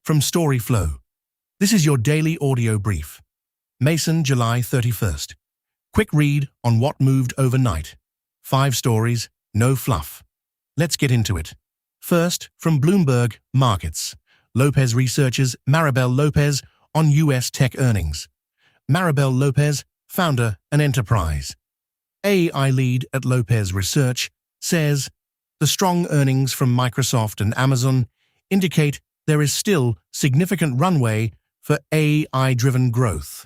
from storyflo. This is your daily audio brief. Mason, July 31st. Quick read on what moved overnight. 5 stories, no fluff. Let's get into it. First, from Bloomberg Markets. Lopez researches Maribel Lopez on U.S. tech earnings. Maribel Lopez, founder and enterprise. AI lead at Lopez Research, says the strong earnings from Microsoft and Amazon indicate there is still significant runway for AI-driven growth.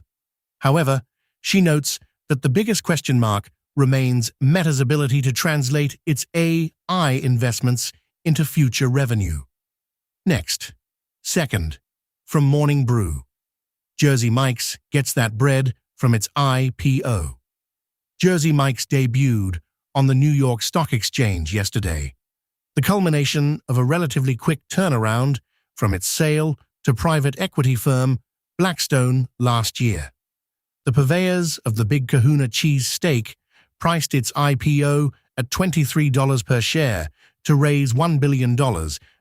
However, she notes that the biggest question mark remains Meta's ability to translate its AI investments into future revenue. Next. Second, from Morning Brew. Jersey Mike's gets that bread from its IPO. Jersey Mike's debuted on the New York Stock Exchange yesterday, the culmination of a relatively quick turnaround from its sale to private equity firm Blackstone last year. The purveyors of the Big Kahuna cheese steak priced its IPO at $23 per share to raise $1 billion,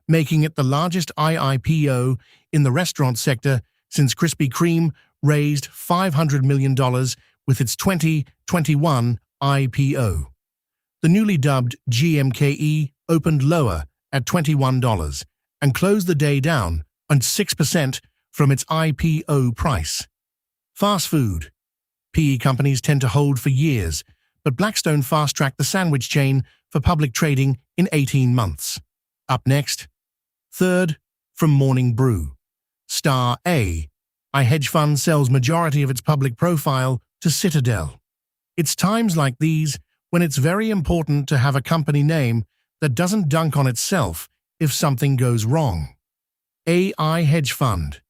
making it the largest IPO in the restaurant sector since Krispy Kreme raised $500 million with its 2021 IPO. The newly dubbed GMKE opened lower at $21 and closed the day down on 6% from its IPO price. Fast food. PE companies tend to hold for years, but Blackstone fast-tracked the sandwich chain for public trading in 18 months. Up next, third, from Morning Brew. Star A. I hedge fund sells majority of its public profile to Citadel. It's times like these when it's very important to have a company name that doesn't dunk on itself if something goes wrong. AI Hedge Fund.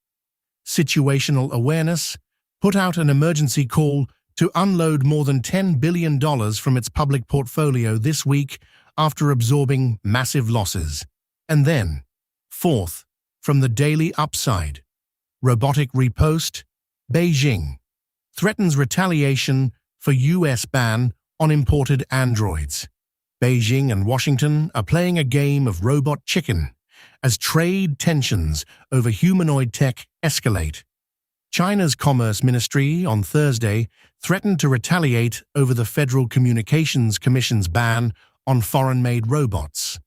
Situational Awareness put out an emergency call to unload more than $10 billion from its public portfolio this week after absorbing massive losses. And then, fourth, from the Daily Upside. Robotic riposte. Beijing threatens retaliation for U.S. ban on imported androids. Beijing and Washington are playing a game of robot chicken as trade tensions over humanoid tech escalate. China's Commerce Ministry on Thursday threatened to retaliate over the Federal Communications Commission's ban on foreign-made robots.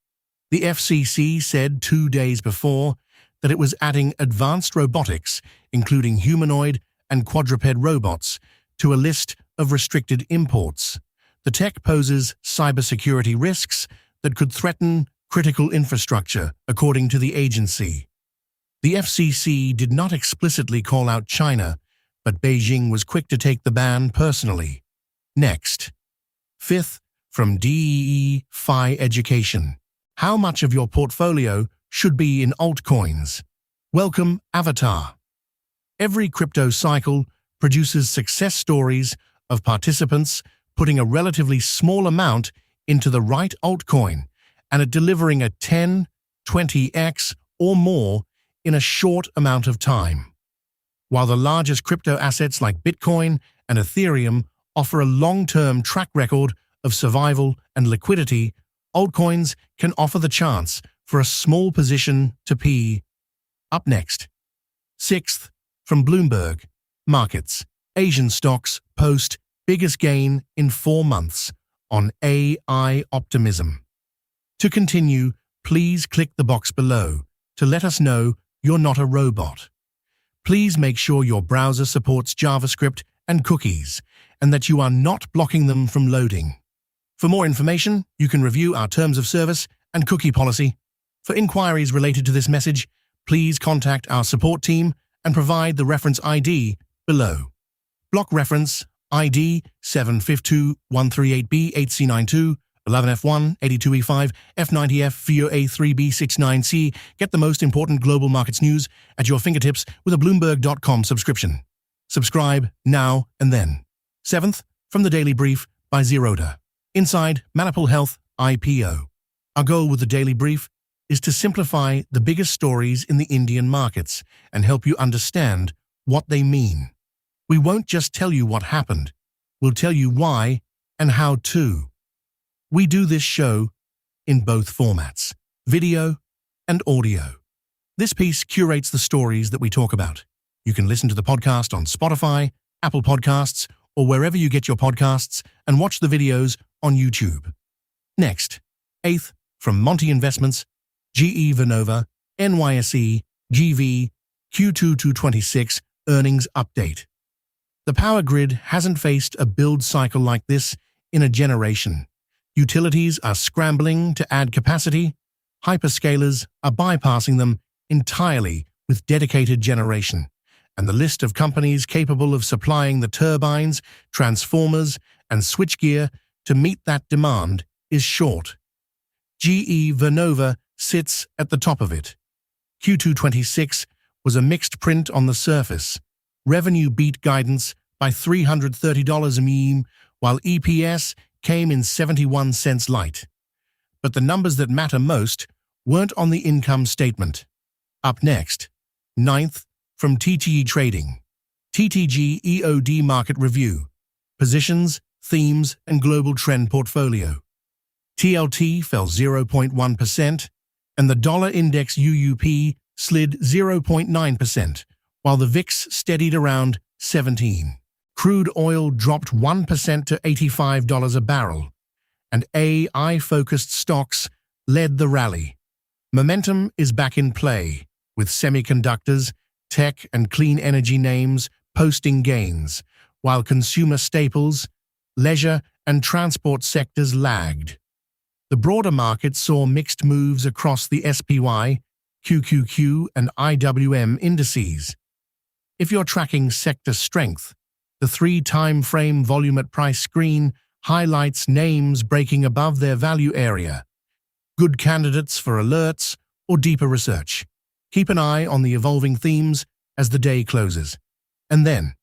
The FCC said 2 days before that it was adding advanced robotics, including humanoid and quadruped robots, to a list of restricted imports. The tech poses cybersecurity risks that could threaten critical infrastructure, according to the agency. The FCC did not explicitly call out China, but Beijing was quick to take the ban personally. Next. Fifth, from DEE-FI Education. How much of your portfolio should be in altcoins? Welcome, Avatar. Every crypto cycle produces success stories of participants putting a relatively small amount into the right altcoin and it delivering a 10, 20x or more in a short amount of time. While the largest crypto assets like Bitcoin and Ethereum offer a long-term track record of survival and liquidity, altcoins can offer the chance for a small position to P. Up next. Sixth, from Bloomberg Markets. Asian stocks post biggest gain in 4 months on AI optimism. To continue, please click the box below to let us know you're not a robot. Please make sure your browser supports JavaScript and cookies and that you are not blocking them from loading. For more information, you can review our terms of service and cookie policy. For inquiries related to this message, please contact our support team and provide the reference ID below. Block reference ID 752-138B8C92 11F1 82E5 F90F VOA3B69C. Get the most important global markets news at your fingertips with a Bloomberg.com subscription. Subscribe now and then. Seventh, from the Daily Brief by Zeroda. Inside Manipul Health IPO. Our goal with the Daily Brief is to simplify the biggest stories in the Indian markets and help you understand what they mean. We won't just tell you what happened, we'll tell you why and how to. We do this show in both formats, video and audio. This piece curates the stories that we talk about. You can listen to the podcast on Spotify, Apple Podcasts, or wherever you get your podcasts, and watch the videos on YouTube. Next, 8th, from Monty Investments, GE Vernova, NYSE, GV, Q2 2026 earnings update. The power grid hasn't faced a build cycle like this in a generation. Utilities are scrambling to add capacity. Hyperscalers are bypassing them entirely with dedicated generation. And the list of companies capable of supplying the turbines, transformers, and switchgear to meet that demand is short. GE Vernova sits at the top of it. Q2 26 was a mixed print on the surface. Revenue beat guidance by $330 a meme, while EPS came in 71 cents light. But the numbers that matter most weren't on the income statement. Up next, 9th, from TTE Trading. TTG EOD Market Review. Positions, Themes, and Global Trend Portfolio. TLT fell 0.1%, and the dollar index UUP slid 0.9%, while the VIX steadied around 17. Crude oil dropped 1% to $85 a barrel, and AI-focused stocks led the rally. Momentum is back in play, with semiconductors, tech, and clean energy names posting gains, while consumer staples, leisure, and transport sectors lagged. The broader market saw mixed moves across the SPY, QQQ, and IWM indices. If you're tracking sector strength, the 3-time frame volume at price screen highlights names breaking above their value area. Good candidates for alerts or deeper research. Keep an eye on the evolving themes as the day closes. And then,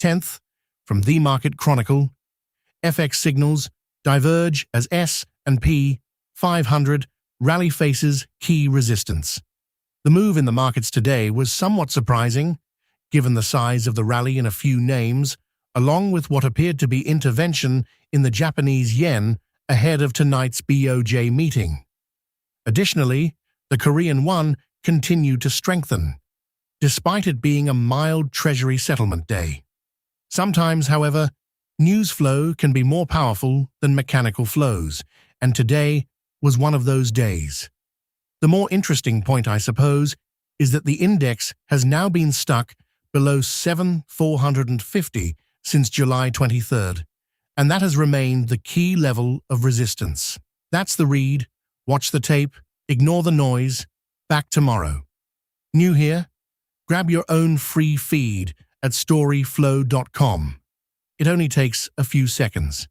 10th, from The Market Chronicle, FX signals diverge as S&P 500 rally faces key resistance. The move in the markets today was somewhat surprising, given the size of the rally in a few names, along with what appeared to be intervention in the Japanese yen ahead of tonight's BOJ meeting. Additionally, the Korean won continued to strengthen, despite it being a mild Treasury settlement day. Sometimes, however, news flow can be more powerful than mechanical flows, and today was one of those days. The more interesting point, I suppose, is that the index has now been stuck below 7,450 since July 23rd, and that has remained the key level of resistance. That's the read. Watch the tape, ignore the noise. Back tomorrow. New here? Grab your own free feed at storyflo.com. It only takes a few seconds.